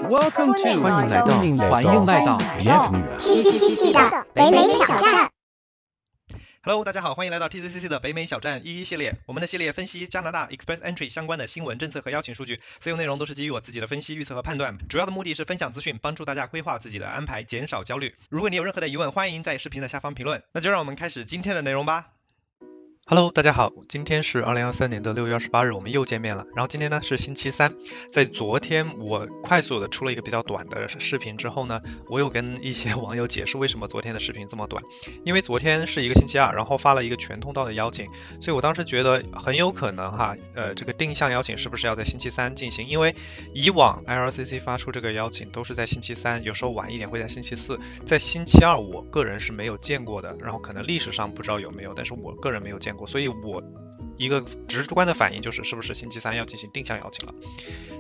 Welcome to 欢迎来到 Bienvenue TCCC 的北美小站。Hello， 大家好，欢迎来到 TCCC 的北美小站一系列。我们的系列分析加拿大 Express Entry 相关的新闻、政策和邀请数据，所有内容都是基于我自己的分析、预测和判断，主要的目的是分享资讯，帮助大家规划自己的安排，减少焦虑。如果你有任何的疑问，欢迎在视频的下方评论。那就让我们开始今天的内容吧。Hello， 大家好，今天是2023年的6月28日，我们又见面了。然后今天呢是星期三，在昨天我快速的出了一个比较短的视频之后呢，我有跟一些网友解释为什么昨天的视频这么短，因为昨天是一个星期二，然后发了一个全通道的邀请，所以我当时觉得很有可能这个定向邀请是不是要在星期三进行？因为以往 IRCC 发出这个邀请都是在星期三，有时候晚一点会在星期四，在星期二我个人是没有见过的，然后可能历史上不知道有没有，但是我个人没有见过，所以我一个直观的反应就是是不是星期三要进行定向邀请了。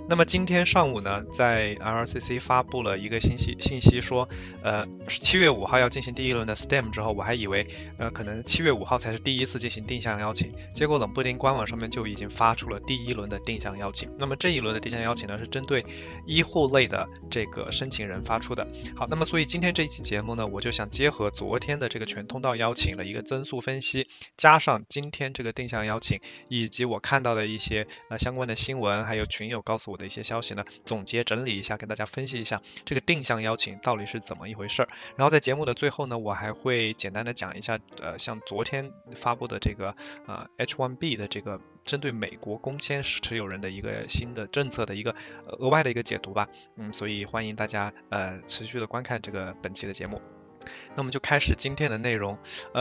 那么今天上午呢，在 IRCC 发布了一个信息说7月5号要进行第一轮的 STEM 之后，我还以为可能7月5号才是第一次进行定向邀请，结果冷不丁官网上面就已经发出了第一轮的定向邀请。那么这一轮的定向邀请呢，是针对医护类的这个申请人发出的。好，那么所以今天这一期节目呢，我就想结合昨天的这个全通道邀请的一个增速分析，加上今天这个定向邀请，以及我看到的一些相关的新闻，还有群友告诉我的一些消息呢，总结整理一下，跟大家分析一下这个定向邀请到底是怎么一回事儿。然后在节目的最后呢，我还会简单的讲一下像昨天发布的这个H1B 的这个针对美国工签持有人的一个新的政策的一个额外的一个解读吧。所以欢迎大家持续的观看这个本期的节目。那我们就开始今天的内容。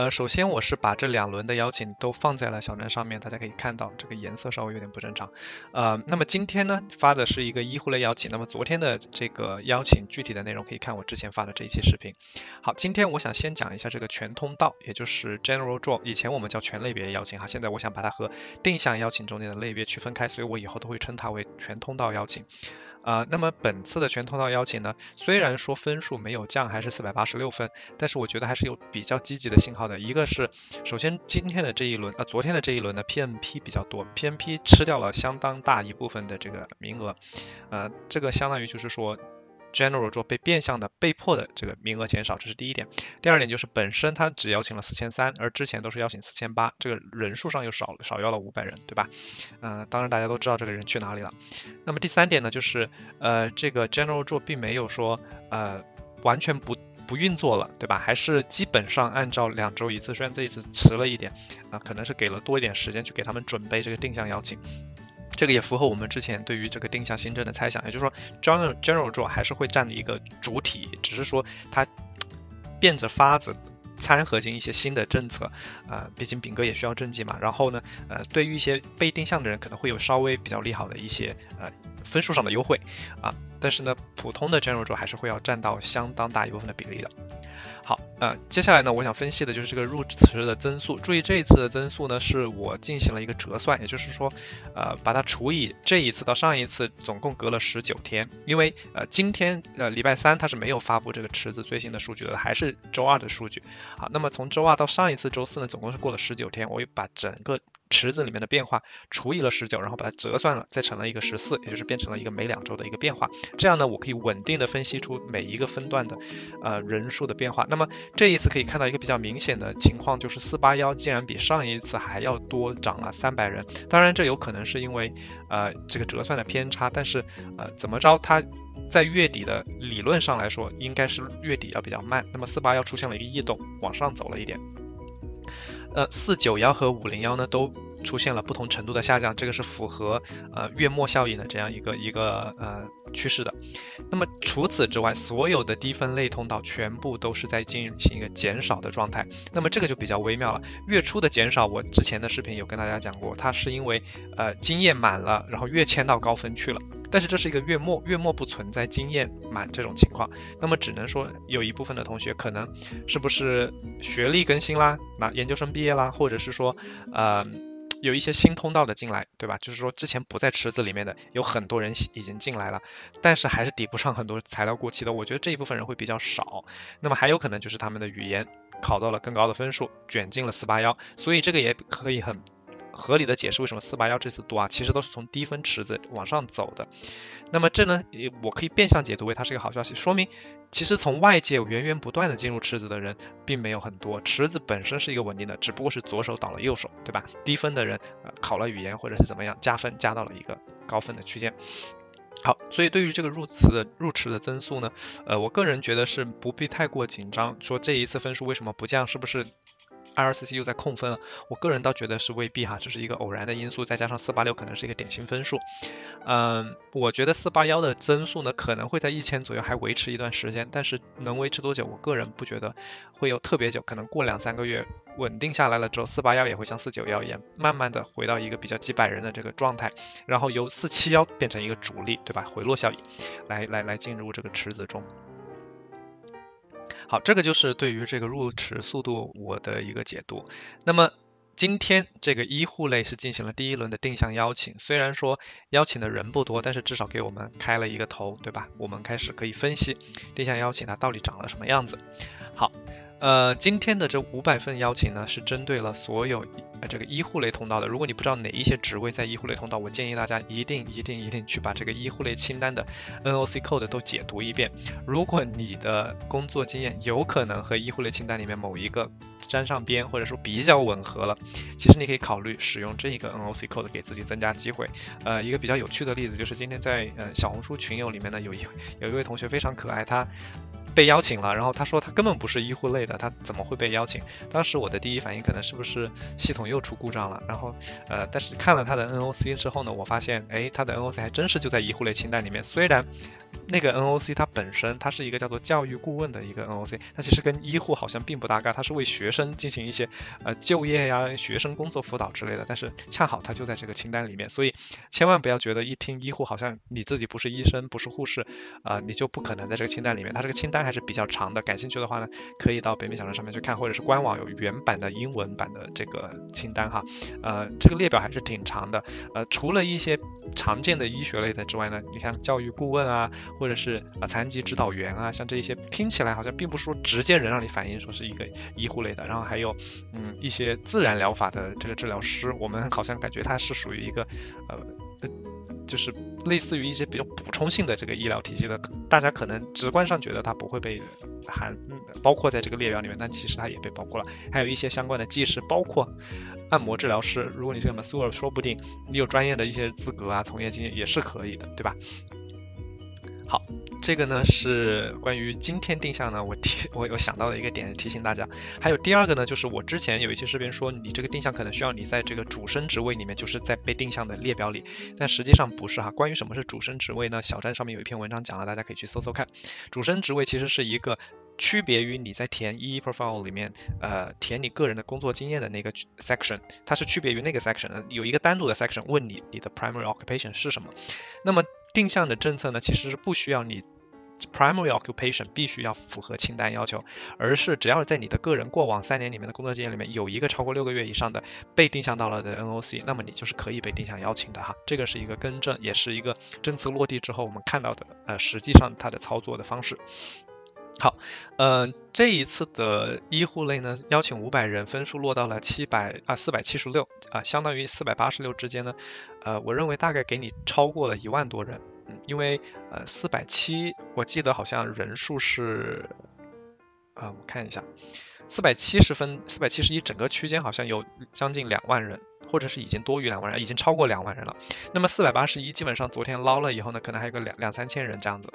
首先我是把这2轮的邀请都放在了小站上面，大家可以看到这个颜色稍微有点不正常。那么今天呢发的是一个医护类邀请，那么昨天的这个邀请具体的内容可以看我之前发的这一期视频。好，今天我想先讲一下这个全通道，也就是 General Draw， 以前我们叫全类别邀请现在我想把它和定向邀请中间的类别区分开，所以我以后都会称它为全通道邀请。那么本次的全通道邀请呢，虽然说分数没有降，还是486分，但是我觉得还是有比较积极的信号的。一个是，首先今天的这一轮，昨天的这一轮呢 PNP 比较多 ，PNP 吃掉了相当大一部分的这个名额，这个相当于就是说General Draw 被变相的被迫的这个名额减少，这是第一点。第二点就是本身他只邀请了4300，而之前都是邀请4800，这个人数上又少邀了500人，对吧？当然大家都知道这个人去哪里了。那么第三点呢，就是这个 General Draw 并没有说完全不运作了，对吧？还是基本上按照2周一次，虽然这一次迟了一点，可能是给了多一点时间去给他们准备这个定向邀请。这个也符合我们之前对于这个定向新政的猜想，也就是说 General Draw 还是会占一个主体，只是说它变着法子掺和进一些新的政策，毕竟饼哥也需要政绩嘛。然后呢，对于一些被定向的人可能会有稍微比较利好的一些分数上的优惠但是呢，普通的 General Draw 还是会要占到相当大一部分的比例的。好，接下来呢，我想分析的就是这个入池的增速。注意这一次的增速呢，是我进行了一个折算，也就是说，把它除以这一次到上一次，总共隔了19天。因为今天礼拜三它是没有发布这个池子最新的数据的，还是周二的数据。好，那么从周二到上一次周四呢，总共是过了19天。我又把整个池子里面的变化除以了19，然后把它折算了，再乘了一个14，也就是变成了一个每2周的一个变化。这样呢，我可以稳定的分析出每一个分段的人数的变化。那么这一次可以看到一个比较明显的情况，就是481竟然比上一次还要多涨了300人。当然这有可能是因为这个折算的偏差，但是怎么着它在月底的理论上来说应该是月底要比较慢，那么481出现了一个异动，往上走了一点。491和501呢都出现了不同程度的下降，这个是符合月末效应的这样一个趋势的。那么除此之外，所有的低分类通道全部都是在进行一个减少的状态。那么这个就比较微妙了。月初的减少，我之前的视频有跟大家讲过，它是因为经验满了，然后月签到高分去了。但是这是一个月末不存在经验满这种情况，那么只能说有一部分的同学可能是不是学历更新啦，研究生毕业啦，或者是说有一些新通道的进来，对吧？就是说之前不在池子里面的有很多人已经进来了，但是还是抵不上很多材料过期的，我觉得这一部分人会比较少。那么还有可能就是他们的语言考到了更高的分数，卷进了481，所以这个也可以很合理的解释为什么481这次多啊，其实都是从低分池子往上走的。那么这呢，我可以变相解读为它是一个好消息，说明其实从外界源源不断的进入池子的人并没有很多，池子本身是一个稳定的，只不过是左手倒了右手，对吧？低分的人考了语言或者是怎么样加分加到了一个高分的区间。好，所以对于这个入池的增速呢，我个人觉得是不必太过紧张，说这一次分数为什么不降，是不是IRCC 又在控分了？我个人倒觉得是未必哈，这是一个偶然的因素，再加上486可能是一个典型分数。我觉得481的增速呢可能会在1000左右还维持一段时间，但是能维持多久，我个人不觉得会有特别久，可能过2-3个月稳定下来了之后，481也会像491一样，慢慢的回到一个比较几百人的这个状态，然后由471变成一个主力，对吧？回落效应来进入这个池子中。好，这个就是对于这个入池速度我的一个解读。那么今天这个医护类是进行了第一轮的定向邀请，虽然说邀请的人不多，但是至少给我们开了一个头，对吧？我们开始可以分析定向邀请它到底长了什么样子。好，今天的这500份邀请呢，是针对了所有这个医护类通道的。如果你不知道哪一些职位在医护类通道，我建议大家一定去把这个医护类清单的 NOC code 都解读一遍。如果你的工作经验有可能和医护类清单里面某一个沾上边，或者说比较吻合了，其实你可以考虑使用这一个 NOC code 给自己增加机会。一个比较有趣的例子就是今天在小红书群友里面呢，有一位同学非常可爱，他被邀请了，然后他说他根本不是医护类的，他怎么会被邀请？当时我的第一反应可能是不是系统又出故障了？然后但是看了他的 NOC 之后呢，我发现他的 NOC 还真是就在医护类清单里面。虽然那个 NOC 它本身它是一个叫做教育顾问的一个 NOC， 它其实跟医护好像并不搭嘎，它是为学生进行一些就业呀、学生工作辅导之类的，但是恰好它就在这个清单里面，所以千万不要觉得一听医护好像你自己不是医生不是护士你就不可能在这个清单里面，它这个清单还是比较长的，感兴趣的话呢，可以到北美小站上面去看，或者是官网有原版的英文版的这个清单哈，这个列表还是挺长的，除了一些常见的医学类的之外呢，你看教育顾问啊，或者是残疾指导员啊，像这一些听起来好像并不是说直接能让你反映说是一个医护类的，然后还有一些自然疗法的这个治疗师，我们好像感觉它是属于一个就是类似于一些比较补充性的这个医疗体系的，大家可能直观上觉得它不会被包括在这个列表里面，但其实它也被包括了。还有一些相关的技师，包括按摩治疗师，如果你是个 masseur， 说不定你有专业的一些资格啊，从业经验也是可以的，对吧？好，这个呢是关于今天定向呢，我有想到的一个点提醒大家。还有第二个呢，就是我之前有一期视频说，你这个定向可能需要你在这个主升职位里面，就是在被定向的列表里，但实际上不是哈。关于什么是主升职位呢？小站上面有一篇文章讲了，大家可以去搜搜看。主升职位其实是一个区别于你在填 EE profile 里面填你个人的工作经验的那个 section， 它是区别于那个 section 的，有一个单独的 section 问你的 primary occupation 是什么。那么定向的政策呢，其实是不需要你 primary occupation 必须要符合清单要求，而是只要在你的个人过往3年里面的工作经验里面有一个超过6个月以上的被定向到了的 NOC， 那么你就是可以被定向邀请的哈。这个是一个更正，也是一个政策落地之后我们看到的实际上它的操作的方式。好，这一次的医护类呢，邀请500人，分数落到了476相当于486之间呢，我认为大概给你超过了1万多人，因为470我记得好像人数是我看一下，470分471整个区间好像有将近2万人，或者是已经多于2万人，已经超过2万人了。那么481基本上昨天捞了以后呢，可能还有个2-3千人这样子，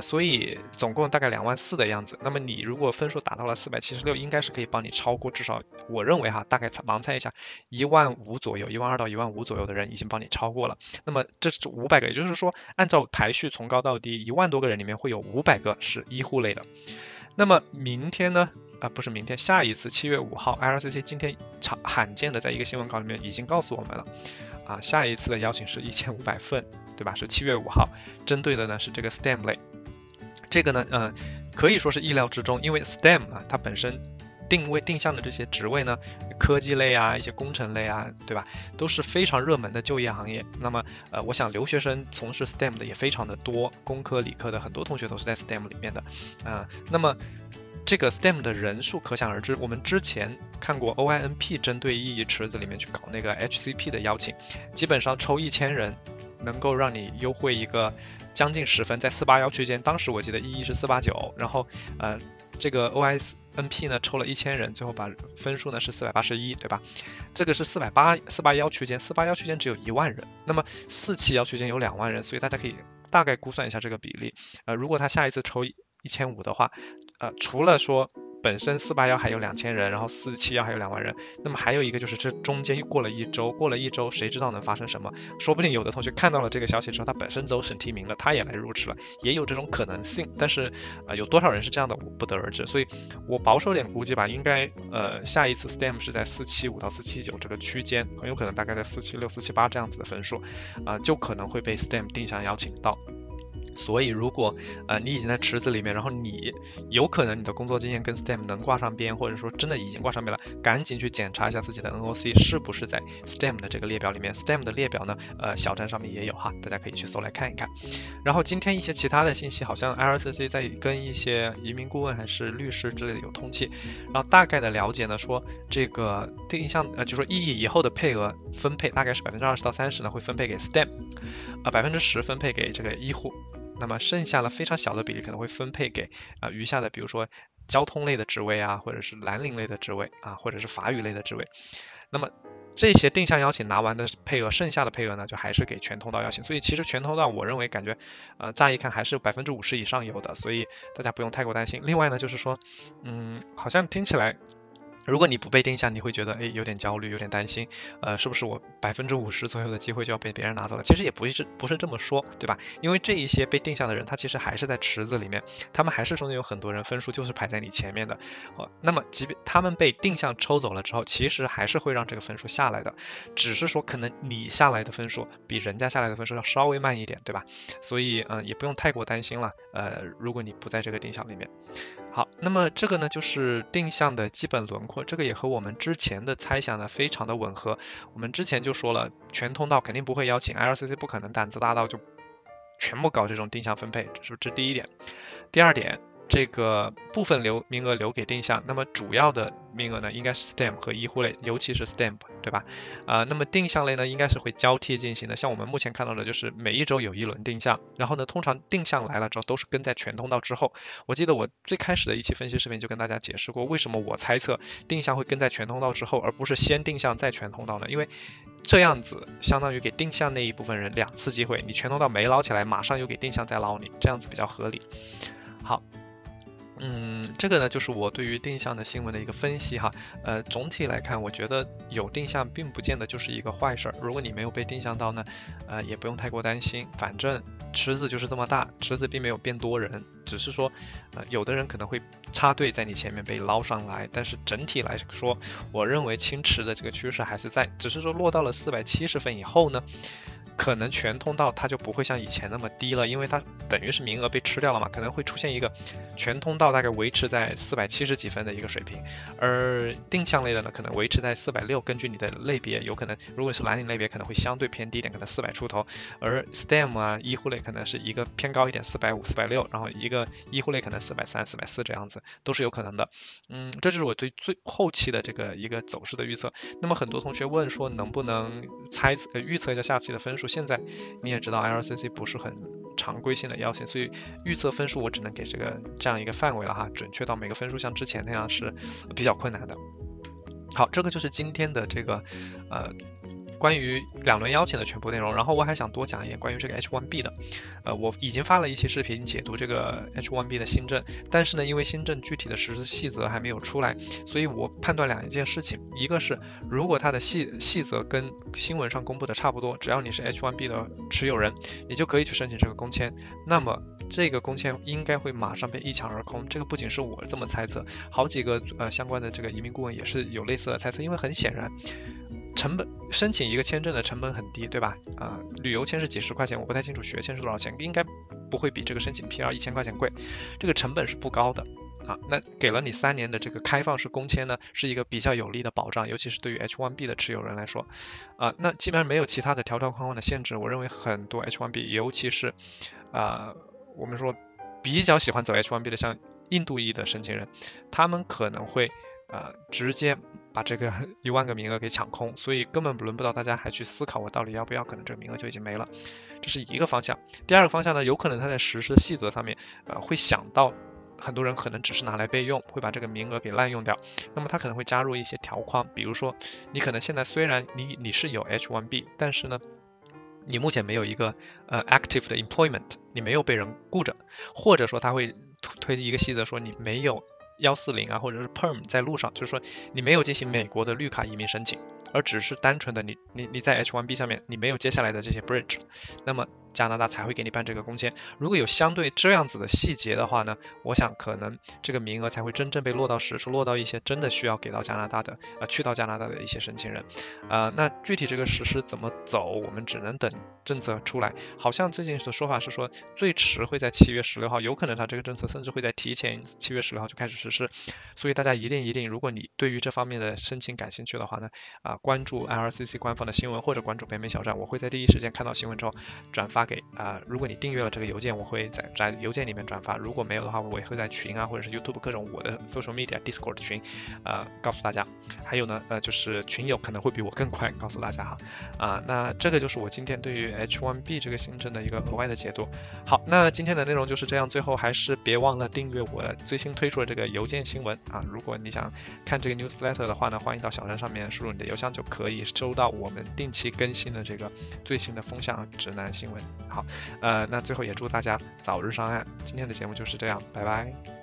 所以总共大概2万4的样子。那么你如果分数达到了476，应该是可以帮你超过，至少我认为哈，大概盲猜一下，1万5左右，1万2到1万5左右的人已经帮你超过了。那么这是500个，也就是说按照排序从高到低，1万多个人里面会有500个是医护类的。那么明天呢？不是明天，下一次7月5号 ，IRCC 今天罕见的在一个新闻稿里面已经告诉我们了，下一次的邀请是1500份，对吧？是7月5号，针对的呢是这个 STEM 类。这个呢，可以说是意料之中，因为 STEM 它本身定向的这些职位呢，科技类啊，一些工程类啊，对吧，都是非常热门的就业行业。那么我想留学生从事 STEM 的也非常的多，工科理科的很多同学都是在 STEM 里面的，那么这个 STEM 的人数可想而知。我们之前看过 OINP 针对意义池子里面去搞那个 HCP 的邀请，基本上抽1000人能够让你优惠一个将近10分，在481区间。当时我记得意义是489，然后这个 OINP 呢抽了1000人，最后把分数呢是481，对吧？这个是481区间，481区间只有1万人，那么471区间有2万人，所以大家可以大概估算一下这个比例。如果他下一次抽1500的话，除了说本身481还有2000人，然后471还有2万人，那么还有一个就是这中间又过了一周，谁知道能发生什么？说不定有的同学看到了这个消息之后，他本身走审提名了，他也来入池了，也有这种可能性。但是有多少人是这样的，我不得而知。所以我保守点估计吧，应该下一次 STEM 是在475到479这个区间，很有可能大概在476、478这样子的分数，就可能会被 STEM 定向邀请到。所以如果你已经在池子里面，然后你有可能你的工作经验跟 STEM 能挂上边，或者说真的已经挂上边了，赶紧去检查一下自己的 NOC 是不是在 STEM 的这个列表里面。STEM 的列表呢，小站上面也有哈，大家可以去搜来看一看。然后今天一些其他的信息，好像 IRCC 在跟一些移民顾问还是律师之类的有通气，然后大概的了解呢，说这个定向就说意义以后的配额分配大概是20%到30%呢会分配给 STEM，10%分配给这个医护。那么剩下的非常小的比例可能会分配给余下的，比如说交通类的职位啊，或者是蓝领类的职位啊，或者是法语类的职位。那么这些定向邀请拿完的配额，剩下的配额呢，就还是给全通道邀请。所以其实全通道，我认为感觉乍一看还是50%以上有的，所以大家不用太过担心。另外呢，就是说，好像听起来，如果你不被定向，你会觉得有点焦虑，有点担心，是不是我50%左右的机会就要被别人拿走了？其实也不是这么说，对吧？因为这一些被定向的人，他其实还是在池子里面，他们还是中间有很多人分数就是排在你前面的。那么即便他们被定向抽走了之后，其实还是会让这个分数下来的，只是说可能你下来的分数比人家下来的分数要稍微慢一点，对吧？所以也不用太过担心了。如果你不在这个定向里面。好，那么这个呢就是定向的基本轮廓，这个也和我们之前的猜想呢非常的吻合。我们之前就说了，全通道肯定不会邀请 ，IRCC 不可能胆子大到就全部搞这种定向分配，是不是？这第一点。第二点，这个部分名额留给定向，那么主要的名额呢应该是 STEM 和医护类，尤其是 STEM， 对吧？那么定向类呢应该是会交替进行的，像我们目前看到的就是每一周有一轮定向，然后呢通常定向来了之后都是跟在全通道之后。我记得我最开始的一期分析视频就跟大家解释过，为什么我猜测定向会跟在全通道之后，而不是先定向再全通道呢？因为这样子相当于给定向那一部分人2次机会，你全通道没捞起来，马上又给定向再捞你，这样子比较合理。好。这个呢就是我对于定向的新闻的一个分析哈。总体来看，我觉得有定向并不见得就是一个坏事儿。如果你没有被定向到呢，也不用太过担心。反正池子就是这么大，池子并没有变多人，只是说，有的人可能会插队在你前面被捞上来。但是整体来说，我认为清池的这个趋势还是在，只是说落到了470分以后呢。可能全通道它就不会像以前那么低了，因为它等于是名额被吃掉了嘛，可能会出现一个全通道大概维持在470几分的一个水平，而定向类的呢可能维持在460，根据你的类别有可能，如果是蓝领类别可能会相对偏低一点，可能400出头，而 STEM 啊医护类可能是一个偏高一点450、460，然后一个医护类可能430、440这样子都是有可能的。这就是我对最后期的这个一个走势的预测。那么很多同学问说能不能预测一下下期的分数？现在你也知道 IRCC 不是很常规性的邀请，所以预测分数我只能给这样一个范围了哈，准确到每个分数像之前那样是比较困难的。好，这个就是今天的这个关于2轮邀请的全部内容，然后我还想多讲一点关于这个 H1B 的，我已经发了一期视频解读这个 H1B 的新政，但是呢，因为新政具体的实施细则还没有出来，所以我判断2件事情，一个是如果它的细则跟新闻上公布的差不多，只要你是 H1B 的持有人，你就可以去申请这个工签，那么这个工签应该会马上被一抢而空。这个不仅是我这么猜测，好几个相关的这个移民顾问也是有类似的猜测，因为很显然。申请一个签证的成本很低，对吧？旅游签是几十块钱，我不太清楚学签是多少钱，应该不会比这个申请 PR 1000块钱贵，这个成本是不高的那给了你3年的这个开放式工签呢，是一个比较有利的保障，尤其是对于 H1B 的持有人来说，那基本上没有其他的条条框框的限制，我认为很多 H1B，尤其是我们说比较喜欢走 H1B 的，像印度裔的申请人，他们可能会直接把这个1万个名额给抢空，所以根本轮不到大家还去思考我到底要不要，可能这个名额就已经没了。这是一个方向。第二个方向呢，有可能他在实施细则上面会想到很多人可能只是拿来备用，会把这个名额给滥用掉，那么他可能会加入一些条框，比如说你可能现在虽然你是有 H1B， 但是呢你目前没有一个active 的 employment， 你没有被人雇着，或者说他会推一个细则说你没有140啊或者是 perm 在路上，就是说你没有进行美国的绿卡移民申请，而只是单纯的你在 H1B 上面你没有接下来的这些 bridge， 那么加拿大才会给你办这个工签。如果有相对这样子的细节的话呢，我想可能这个名额才会真正被落到实处，落到一些真的需要给到加拿大的去到加拿大的一些申请人。那具体这个实施怎么走，我们只能等政策出来。好像最近的说法是说最迟会在7月16号，有可能它这个政策甚至会在提前7月16号就开始实施。所以大家一定，如果你对于这方面的申请感兴趣的话呢，关注 IRCC 官方的新闻或者关注北美小站，我会在第一时间看到新闻之后转发给如果你订阅了这个邮件，我会在邮件里面转发，如果没有的话，我也会在群或者是 YouTube 各种我的 social media Discord 群告诉大家。还有呢就是群友可能会比我更快告诉大家哈。那这个就是我今天对于 H1B 这个新政的一个额外的解读。好，那今天的内容就是这样，最后还是别忘了订阅我最新推出的这个邮件新闻如果你想看这个 newsletter 的话呢，欢迎到小站上面输入你的邮箱，就可以收到我们定期更新的这个最新的风向指南新闻。好，那最后也祝大家早日上岸。今天的节目就是这样，拜拜。